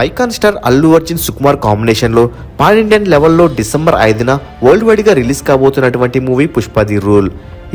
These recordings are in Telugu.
Icon star Allu Arjun Sukumar combination లో పాన్ ఇండియన్ లెవెల్లో డిసెంబర్ 5న వరల్డ్ వైడ్ గా రిలీజ్ కాబోతున్నటువంటి మూవీ పుష్ప ది రూల్.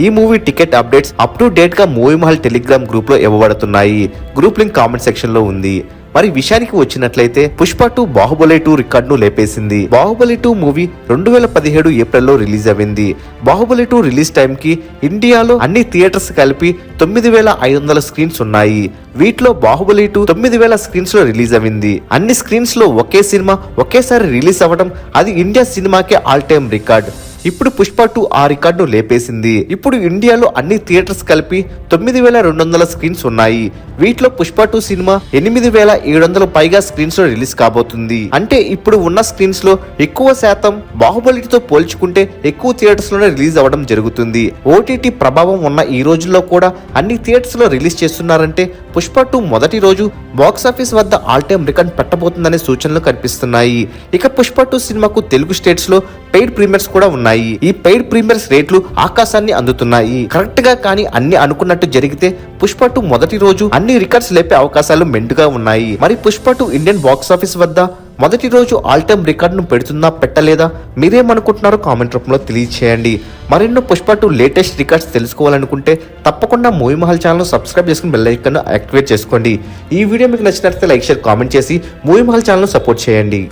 ఈ movie ticket updates up to date గా మూవీ మహల్ టెలిగ్రామ్ గ్రూప్ లో ఇవ్వబడుతున్నాయి. గ్రూప్ లింక్ కామెంట్ సెక్షన్ లో ఉంది. మరి విషయానికి వచ్చినట్లయితే పుష్ప 2 బాహుబలి 2 రికార్డును లేపేసింది. బాహుబలి 2 మూవీ 2017 ఏప్రిల్లో రిలీజ్ అయింది. బాహుబలి 2 రిలీజ్ టైం కి ఇండియాలో అన్ని థియేటర్స్ కలిపి 9500 స్క్రీన్స్ ఉన్నాయి. వీటిలో బాహుబలి 2 9000 స్క్రీన్స్ లో రిలీజ్ అయింది. అన్ని స్క్రీన్స్ లో ఒకే సినిమా ఒకేసారి రిలీజ్ అవ్వడం అది ఇండియా సినిమాకే ఆల్ టైమ్ రికార్డ్. ఇప్పుడు పుష్ప 2 ఆ రికార్డును లేపేసింది. ఇప్పుడు ఇండియాలో అన్ని థియేటర్స్ కలిపి 9200 స్క్రీన్స్ ఉన్నాయి. వీటిలో పుష్ప 2 సినిమా 8700 పైగా స్క్రీన్స్ లో రిలీజ్ కాబోతుంది. అంటే ఇప్పుడు ఉన్న స్క్రీన్స్ లో ఎక్కువ శాతం బాహుబలితో పోల్చుకుంటే ఎక్కువ థియేటర్స్ లోనే రిలీజ్ అవ్వడం జరుగుతుంది. ఓటీటీ ప్రభావం ఉన్న ఈ రోజుల్లో కూడా అన్ని థియేటర్స్ లో రిలీజ్ చేస్తున్నారంటే పుష్ప 2 మొదటి రోజు బాక్సాఫీస్ వద్ద ఆల్ టైమ్ రికార్డ్ పెట్టబోతుందనే సూచనలు కనిపిస్తున్నాయి. ఇక పుష్ప 2 సినిమాకు తెలుగు స్టేట్స్ లో పెయిడ్ ప్రీమియర్స్ కూడా ఉన్నాయి. ఈ పెయిడ్ ప్రీమియర్స్ రేట్లు ఆకాశాన్ని అందుతున్నాయి. కరెక్ట్ గా కానీ అన్ని అనుకున్నట్టు జరిగితే పుష్ప 2 మొదటి రోజు అన్ని రికార్డ్స్ లేపే అవకాశాలు మెండుగా ఉన్నాయి. మరి పుష్ప 2 ఇండియన్ బాక్స్ ఆఫీస్ వద్ద మొదటి రోజు ఆల్ టైమ్ రికార్డును పెడుతుందా పెట్టలేదా మీరేమనుకుంటున్నారో కామెంట్ రూపంలో తెలియచేయండి. మరెన్నో పుష్ప 2 లేటెస్ట్ రికార్డ్స్ తెలుసుకోవాలనుకుంటే తప్పకుండా మూవీ మహల్ ఛానల్ సబ్స్క్రైబ్ చేసుకుని బెల్ ఐకాన్ యాక్టివేట్ చేసుకోండి. ఈ వీడియో మీకు నచ్చినట్లయితే లైక్ షేర్ కామెంట్ చేసి మూవీ మహల్ ఛానల్ సపోర్ట్ చేయండి.